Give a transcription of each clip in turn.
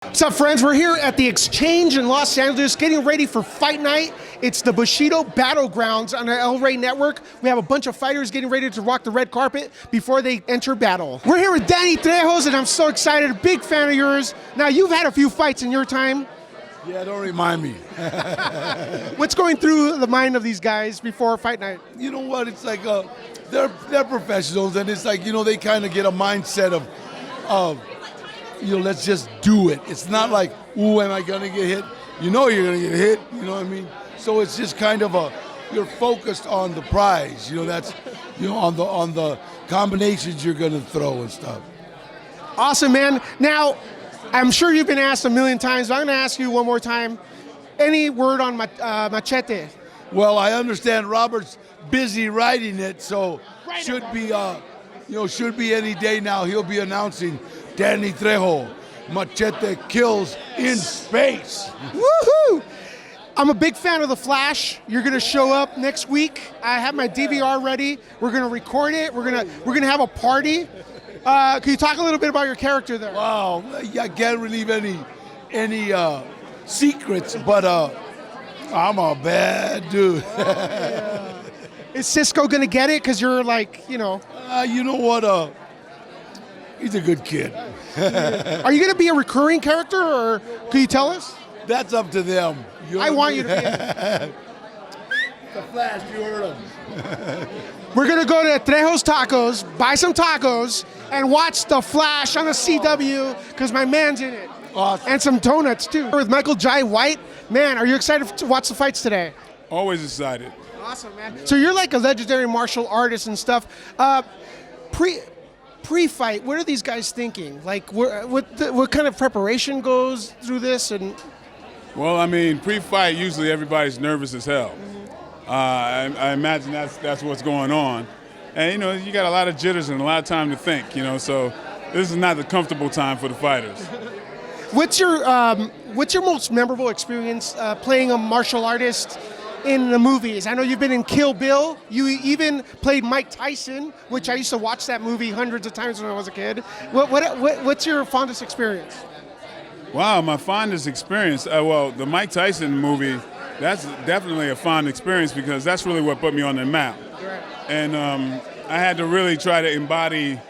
What's up, friends? We're here at the Exchange in Los Angeles getting ready for fight night. It's the Bushido Battlegrounds on the Rey Network. We have a bunch of fighters getting ready to rock the red carpet before they enter battle. We're here with Danny Trejos, and I'm so excited. A big fan of yours. Now, you've had a few fights in your time. Yeah, don't remind me. What's going through the mind of these guys before fight night? You know what? It's like they're professionals, and it's like, they kind of get a mindset of let's just do it. It's not like, ooh, am I gonna get hit? You know you're gonna get hit. You know what I mean? So it's just kind of you're focused on the prize. That's on the combinations you're gonna throw and stuff. Awesome, man. Now, I'm sure you've been asked a million times, but I'm going to ask you one more time. Any word on Machete? Well, I understand Robert's busy writing it, so should be any day now. He'll be announcing Danny Trejo, Machete kills in space. Woohoo! I'm a big fan of The Flash. You're going to show up next week. I have my DVR ready. We're going to record it. We're going to have a party. Can you talk a little bit about your character there? Wow, I can't relieve any secrets, but I'm a bad dude. Is Cisco gonna get it? Cause you're like, you know what? He's a good kid. Are you gonna be a recurring character, or can you tell us? That's up to them. I want you to be. The Flash, you heard him. We're gonna go to Trejo's Tacos, buy some tacos, and watch The Flash on the CW, because my man's in it. Awesome. And some donuts, too. With Michael Jai White. Man, are you excited to watch the fights today? Always excited. Awesome, man. So you're like a legendary martial artist and stuff. Pre-fight, what are these guys thinking? Like, what kind of preparation goes through this? And Well, I mean, pre-fight, usually everybody's nervous as hell. I imagine that's what's going on. And, you got a lot of jitters and a lot of time to think, so this is not the comfortable time for the fighters. What's your most memorable experience playing a martial artist in the movies? I know you've been in Kill Bill. You even played Mike Tyson, which I used to watch that movie hundreds of times when I was a kid. What's your fondest experience? Wow, my fondest experience. Well, the Mike Tyson movie, that's definitely a fond experience because that's really what put me on the map. Right. And I had to really try to embody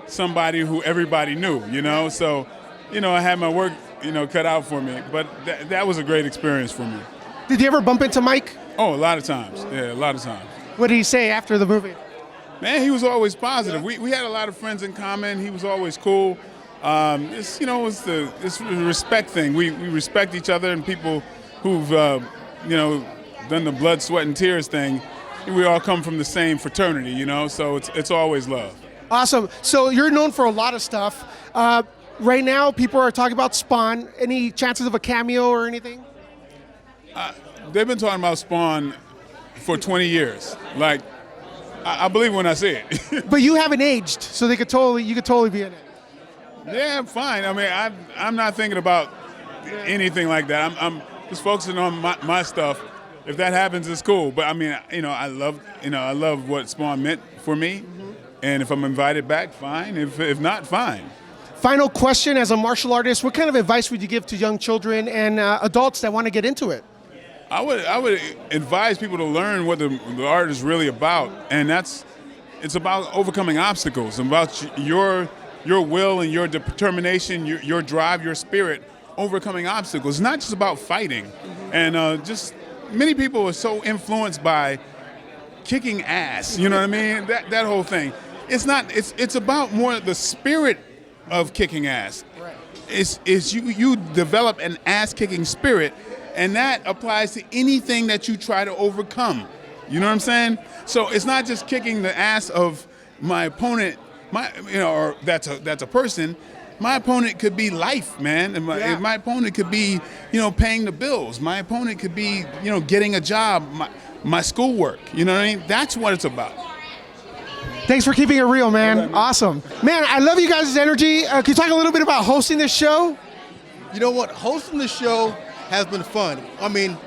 somebody who everybody knew, So, I had my work, cut out for me. But that was a great experience for me. Did you ever bump into Mike? Oh, a lot of times. Yeah, a lot of times. What did he say after the movie? Man, he was always positive. We had a lot of friends in common. He was always cool. It's the respect thing. We respect each other, and people who've done the blood, sweat, and tears thing. We all come from the same fraternity, So it's always love. Awesome. So you're known for a lot of stuff. Right now, people are talking about Spawn. Any chances of a cameo or anything? They've been talking about Spawn for 20 years. Like, I believe when I see it. But you haven't aged, so you could totally be in it. Yeah, I'm fine. I mean, I'm not thinking about anything like that. I'm just focusing on my stuff. If that happens, it's cool. But I mean, I love what Spawn meant for me. Mm-hmm. And if I'm invited back, fine. If not, fine. Final question: as a martial artist, what kind of advice would you give to young children and adults that want to get into it? I would advise people to learn what the art is really about, and it's about overcoming obstacles, about your will and your determination, your drive, your spirit, overcoming obstacles. It's not just about fighting, and just many people are so influenced by kicking ass. You know what I mean? That whole thing. It's not. It's about more the spirit of kicking ass. Right. It's you develop an ass-kicking spirit. And that applies to anything that you try to overcome. You know what I'm saying? So it's not just kicking the ass of my opponent, or that's a person. My opponent could be life, man. And my opponent could be, paying the bills. My opponent could be, getting a job, my schoolwork. You know what I mean? That's what it's about. Thanks for keeping it real, man. Okay, man. Awesome. Man, I love you guys' energy. Can you talk a little bit about hosting this show? You know what? Hosting the show has been fun. I mean,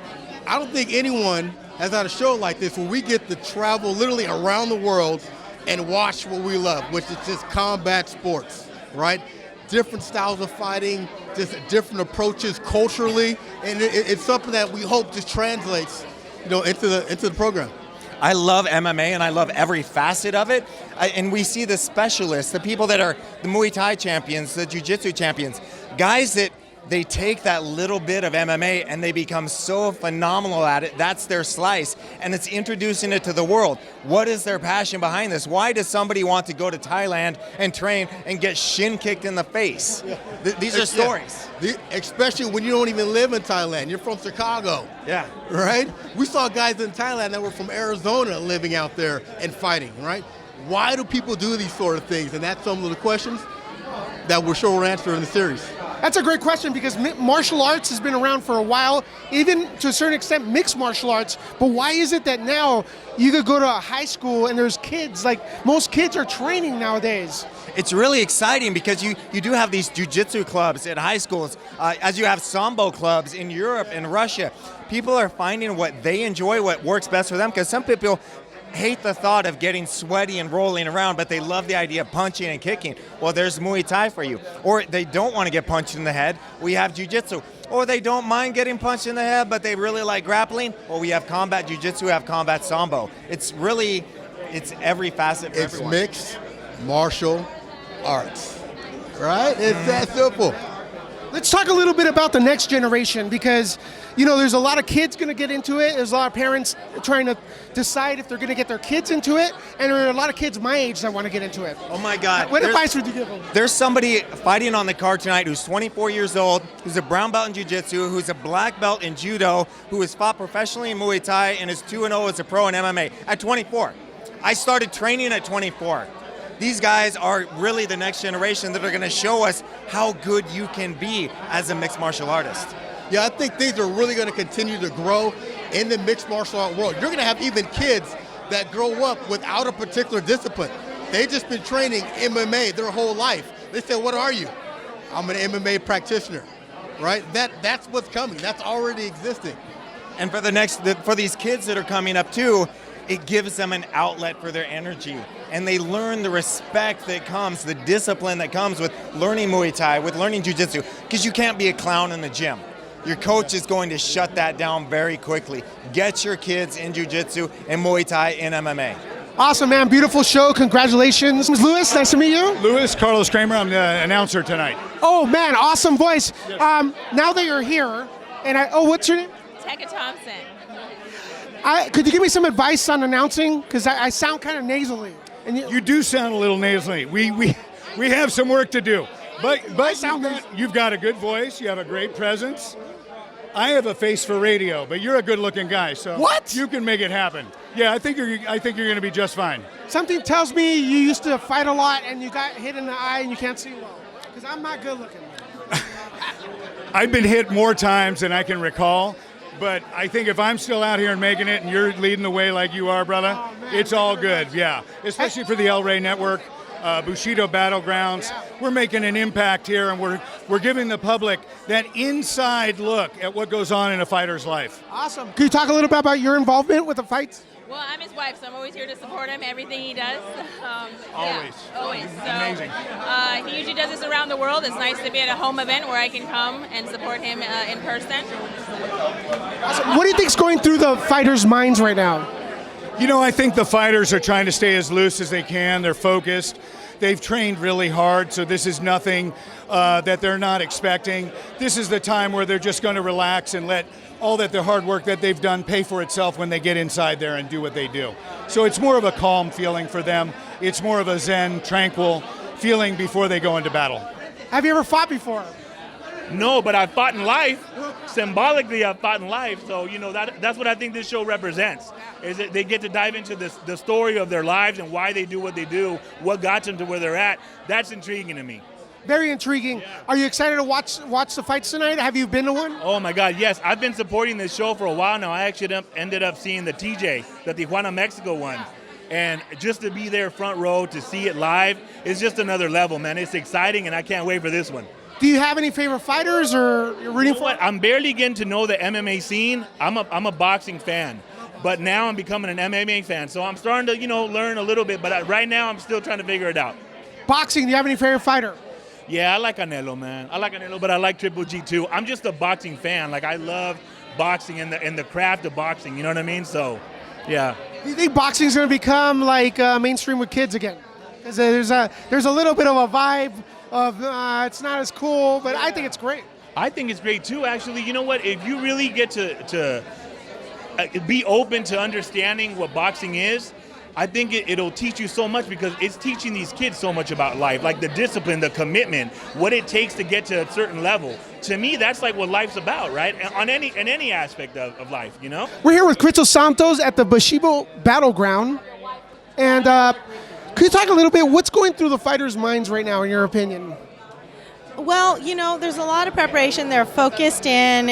I don't think anyone has had a show like this where we get to travel literally around the world and watch what we love, which is just combat sports, right? different styles of fighting, just different approaches culturally, and it's something that we hope just translates, into the program. I love MMA and I love every facet of it. And we see the specialists, the people that are the Muay Thai champions, the Jiu Jitsu champions, guys that they take that little bit of MMA and they become so phenomenal at it. That's their slice, and it's introducing it to the world. What is their passion behind this? Why does somebody want to go to Thailand and train and get shin kicked in the face? These are stories. Especially when you don't even live in Thailand. You're from Chicago. Yeah. Right? We saw guys in Thailand that were from Arizona living out there and fighting, right? Why do people do these sort of things? And that's some of the questions that we're sure we'll answer in the series. That's a great question, because martial arts has been around for a while, even to a certain extent mixed martial arts. But why is it that now you could go to a high school and there's kids, like most kids are training nowadays? It's really exciting because you do have these jiu-jitsu clubs at high schools, as you have sambo clubs in Europe and Russia. People are finding what they enjoy, what works best for them, because some people hate the thought of getting sweaty and rolling around, but they love the idea of punching and kicking. Well, there's Muay Thai for you. Or they don't want to get punched in the head. We have Jiu-Jitsu. Or they don't mind getting punched in the head, but they really like grappling. Well, we have combat Jiu-Jitsu, we have combat sambo. It's every facet for everyone. It's mixed martial arts, right? It's that simple. Let's talk a little bit about the next generation, because there's a lot of kids going to get into it. There's a lot of parents trying to decide if they're going to get their kids into it, and there are a lot of kids my age that want to get into it. Oh my God. What advice would you give them? There's somebody fighting on the card tonight who's 24 years old, who's a brown belt in Jiu-Jitsu, who's a black belt in Judo, who has fought professionally in Muay Thai, and is 2-0 as a pro in MMA at 24. I started training at 24. These guys are really the next generation that are going to show us how good you can be as a mixed martial artist. Yeah, I think things are really going to continue to grow in the mixed martial art world. You're going to have even kids that grow up without a particular discipline. They've just been training MMA their whole life. They say, "What are you?" "I'm an MMA practitioner." Right? That's what's coming. That's already existing. And for these kids that are coming up too, it gives them an outlet for their energy. And they learn the respect that comes, the discipline that comes with learning Muay Thai, with learning Jiu-Jitsu, because you can't be a clown in the gym. Your coach is going to shut that down very quickly. Get your kids in Jiu-Jitsu and Muay Thai and MMA. Awesome, man. Beautiful show. Congratulations. Louis, nice to meet you. Louis, Carlos Kramer. I'm the announcer tonight. Oh, man. Awesome voice. Yes. Now that you're here, what's your name? Tekka Thompson. Could you give me some advice on announcing? Because I sound kind of nasally. And you do sound a little nasally. We have some work to do. But you've got a good voice. You have a great presence. I have a face for radio, but you're a good-looking guy, so what? You can make it happen. Yeah, I think you're going to be just fine. Something tells me you used to fight a lot and you got hit in the eye and you can't see well. Because I'm not good-looking. I've been hit more times than I can recall. But I think if I'm still out here and making it and you're leading the way like you are, brother, it's all good, yeah. Especially for the Rey Network, Bushido Battlegrounds. Yeah. We're making an impact here, and we're giving the public that inside look at what goes on in a fighter's life. Awesome. Can you talk a little bit about your involvement with the fights? Well, I'm his wife, so I'm always here to support him, everything he does. Always. Yeah, always. So, amazing. He usually does this around the world. It's nice to be at a home event where I can come and support him in person. Awesome. What do you think's going through the fighters' minds right now? I think the fighters are trying to stay as loose as they can. They're focused. They've trained really hard, so this is nothing that they're not expecting. This is the time where they're just going to relax and let all that the hard work that they've done pay for itself when they get inside there and do what they do. So it's more of a calm feeling for them. It's more of a zen, tranquil feeling before they go into battle. Have you ever fought before? No, but I've fought in life. Symbolically, I've fought in life. So, that's what I think this show represents, is that they get to dive into the story of their lives and why they do what they do, what got them to where they're at. That's intriguing to me. Very intriguing. Yeah. Are you excited to watch the fights tonight? Have you been to one? Oh, my God, yes. I've been supporting this show for a while now. I actually ended up seeing the TJ, the Tijuana, Mexico one. Yeah. And just to be there front row, to see it live, is just another level, man. It's exciting, and I can't wait for this one. Do you have any favorite fighters or you're rooting for? I'm barely getting to know the MMA scene. I'm a boxing fan, but now I'm becoming an MMA fan. So I'm starting to, learn a little bit, but right now I'm still trying to figure it out. Boxing, do you have any favorite fighter? Yeah, I like Canelo, man. I like Canelo, but I like Triple G too. I'm just a boxing fan. Like I love boxing and the craft of boxing. You know what I mean? So, yeah. Do you think boxing is going to become like mainstream with kids again? Because there's a little bit of a vibe of it's not as cool, but I think it's great. I think it's great too. Actually, you know what? If you really get to be open to understanding what boxing is, I think it'll teach you so much because it's teaching these kids so much about life, like the discipline, the commitment, what it takes to get to a certain level. To me, that's like what life's about, right? In any aspect of life, you know? We're here with Crystal Santos at the Bushido Battleground. And could you talk a little bit, what's going through the fighters' minds right now, in your opinion? Well, there's a lot of preparation. They're focused in,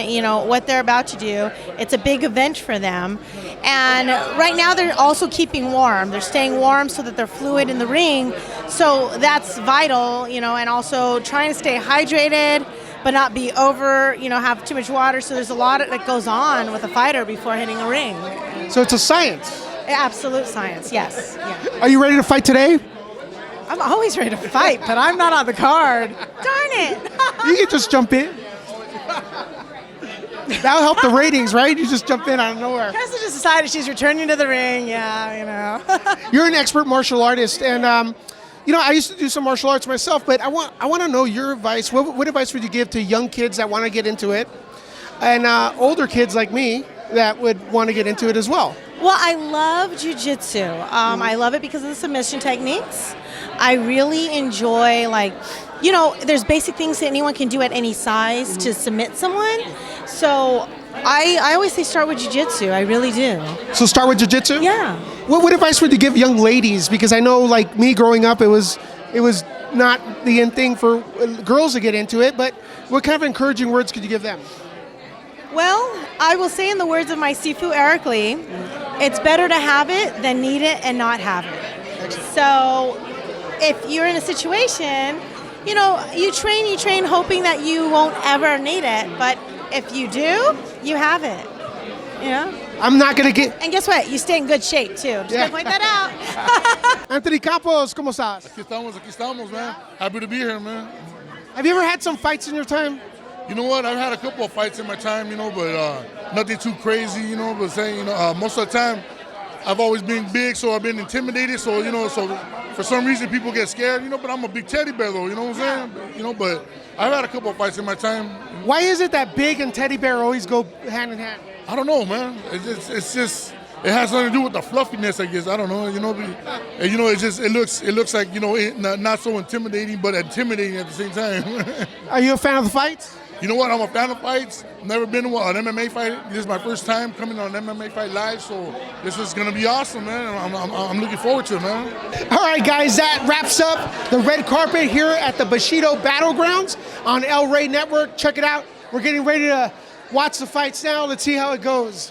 what they're about to do. It's a big event for them. And right now they're also keeping warm. They're staying warm so that they're fluid in the ring. So that's vital, and also trying to stay hydrated, but not be over, have too much water. So there's a lot that goes on with a fighter before hitting a ring. So it's a science. Absolute science, yes. Yeah. Are you ready to fight today? I'm always ready to fight, but I'm not on the card. Darn it! You can just jump in. That'll help the ratings, right? You just jump in out of nowhere. Crystal just decided she's returning to the ring. Yeah, You're an expert martial artist, and I used to do some martial arts myself, but I want to know your advice. What advice would you give to young kids that want to get into it, and older kids like me that would want to get into it as well? Well, I love Jiu Jitsu. I love it because of the submission techniques. I really enjoy, there's basic things that anyone can do at any size to submit someone. So I always say start with Jiu Jitsu. I really do. So start with Jiu Jitsu? Yeah. What advice would you give young ladies? Because I know, like me growing up, it was not the end thing for girls to get into it, but what kind of encouraging words could you give them? Well, I will say in the words of my Sifu, Eric Lee, it's better to have it than need it and not have it. So if you're in a situation, you train hoping that you won't ever need it. But if you do, you have it. I'm not going to get... And guess what? You stay in good shape, too. Just going to point that out. Anthony Campos, ¿cómo estás? Aquí estamos, man. Happy to be here, man. Have you ever had some fights in your time? You know what? I've had a couple of fights in my time, but nothing too crazy, but saying, most of the time, I've always been big, so I've been intimidated. So, so for some reason people get scared, but I'm a big teddy bear, though. You know what I'm saying? But I've had a couple of fights in my time. Why is it that big and teddy bear always go hand in hand? I don't know, man. It's just it has something to do with the fluffiness, I guess. I don't know. It looks like not so intimidating, but intimidating at the same time. Are you a fan of the fights? You know what? I'm a fan of fights. Never been to an MMA fight. This is my first time coming on an MMA fight live, so this is gonna be awesome, man. I'm looking forward to it, man. All right, guys, that wraps up the red carpet here at the Bushido Battlegrounds on Rey Network. Check it out. We're getting ready to watch the fights now. Let's see how it goes.